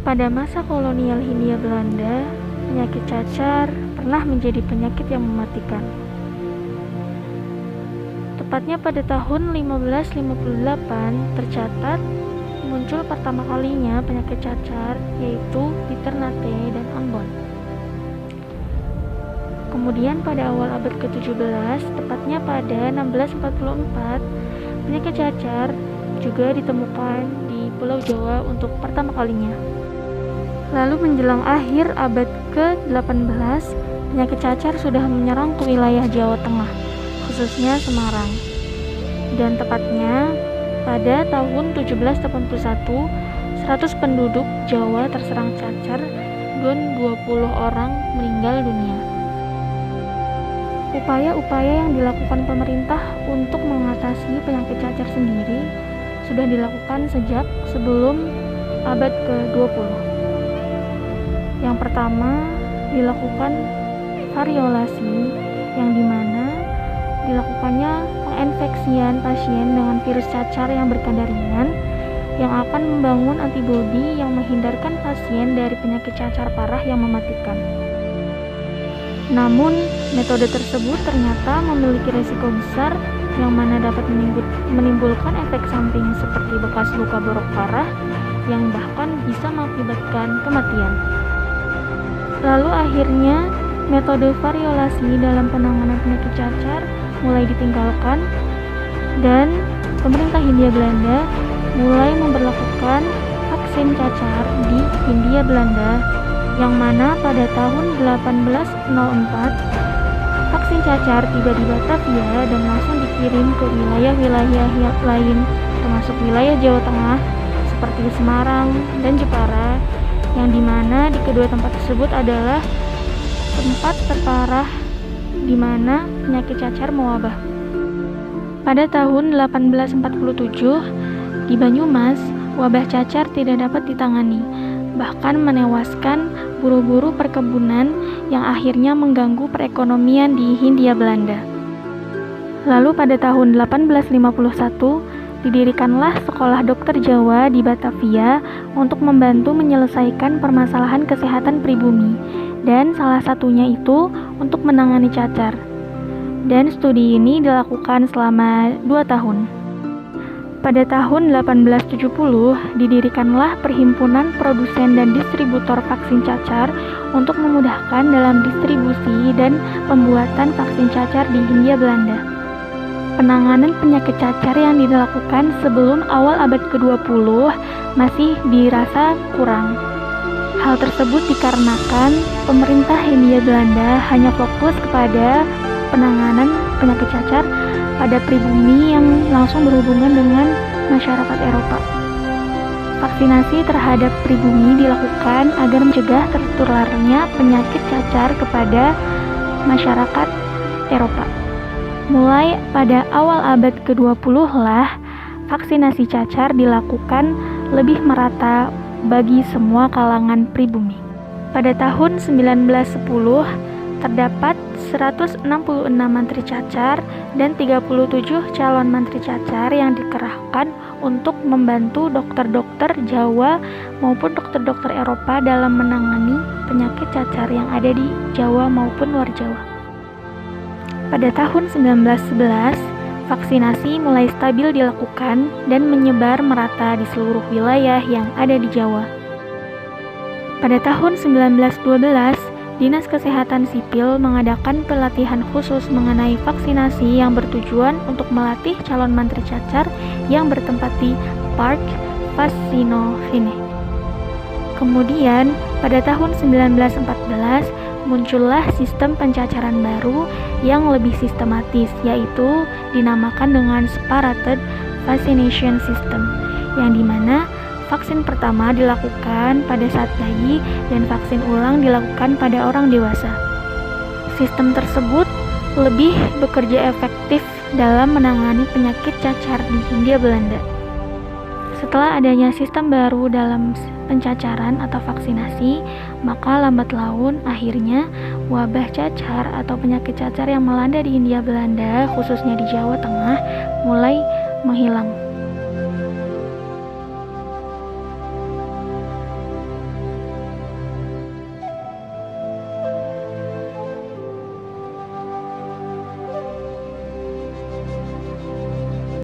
Pada masa kolonial Hindia Belanda, penyakit cacar pernah menjadi penyakit yang mematikan. Tepatnya pada tahun 1558 tercatat muncul pertama kalinya penyakit cacar, yaitu di Ternate dan Ambon. Kemudian pada awal abad ke-17, tepatnya pada 1644, penyakit cacar juga ditemukan di Pulau Jawa untuk pertama kalinya. Lalu menjelang akhir abad ke-18, penyakit cacar sudah menyerang ke wilayah Jawa Tengah, khususnya Semarang. Dan tepatnya pada tahun 1781, 100 penduduk Jawa terserang cacar dan 20 orang meninggal dunia. Upaya-upaya yang dilakukan pemerintah untuk mengatasi penyakit cacar sendiri sudah dilakukan sejak sebelum abad ke-20. Yang pertama dilakukan variolasi, yang dimana dilakukannya penginfeksian pasien dengan virus cacar yang berkadar ringan yang akan membangun antibodi yang menghindarkan pasien dari penyakit cacar parah yang mematikan. Namun, metode tersebut ternyata memiliki risiko besar yang mana dapat menimbulkan efek samping seperti bekas luka borok parah yang bahkan bisa mengakibatkan kematian. Lalu akhirnya, metode variolasi dalam penanganan penyakit cacar mulai ditinggalkan dan pemerintah Hindia Belanda mulai memberlakukan vaksin cacar di Hindia Belanda, yang mana pada tahun 1804 vaksin cacar tiba di Batavia dan langsung dikirim ke wilayah-wilayah lain termasuk wilayah Jawa Tengah seperti Semarang dan Jepara, yang dimana di kedua tempat tersebut adalah tempat terparah di mana penyakit cacar mewabah. Pada tahun 1847 di Banyumas, wabah cacar tidak dapat ditangani, bahkan menewaskan buru-buru perkebunan yang akhirnya mengganggu perekonomian di Hindia Belanda. Lalu pada tahun 1851, didirikanlah Sekolah Dokter Jawa di Batavia untuk membantu menyelesaikan permasalahan kesehatan pribumi, dan salah satunya itu untuk menangani cacar. Dan studi ini dilakukan selama 2 tahun. Pada tahun 1870, didirikanlah Perhimpunan Produsen dan Distributor Vaksin Cacar untuk memudahkan dalam distribusi dan pembuatan vaksin cacar di Hindia Belanda. Penanganan penyakit cacar yang dilakukan sebelum awal abad ke-20 masih dirasa kurang. Hal tersebut dikarenakan pemerintah Hindia Belanda hanya fokus kepada penanganan penyakit cacar pada pribumi yang langsung berhubungan dengan masyarakat Eropa. Vaksinasi terhadap pribumi dilakukan agar mencegah tertularnya penyakit cacar kepada masyarakat Eropa. Mulai pada awal abad ke-20 lah, vaksinasi cacar dilakukan lebih merata bagi semua kalangan pribumi. Pada tahun 1910, terdapat 166 mantri cacar dan 37 calon mantri cacar yang dikerahkan untuk membantu dokter-dokter Jawa maupun dokter-dokter Eropa dalam menangani penyakit cacar yang ada di Jawa maupun luar Jawa. Pada tahun 1911, vaksinasi mulai stabil dilakukan dan menyebar merata di seluruh wilayah yang ada di Jawa. Pada tahun 1912, Dinas Kesehatan Sipil mengadakan pelatihan khusus mengenai vaksinasi yang bertujuan untuk melatih calon mantri cacar yang bertempat di Park Fascinofine. Kemudian, pada tahun 1914, muncullah sistem pencacaran baru yang lebih sistematis, yaitu dinamakan dengan Separated Vaccination System, yang dimana vaksin pertama dilakukan pada saat bayi dan vaksin ulang dilakukan pada orang dewasa. Sistem tersebut lebih bekerja efektif dalam menangani penyakit cacar di Hindia Belanda. Setelah adanya sistem baru dalam pencacaran atau vaksinasi, maka lambat laun akhirnya wabah cacar atau penyakit cacar yang melanda di Hindia Belanda, khususnya di Jawa Tengah, mulai menghilang.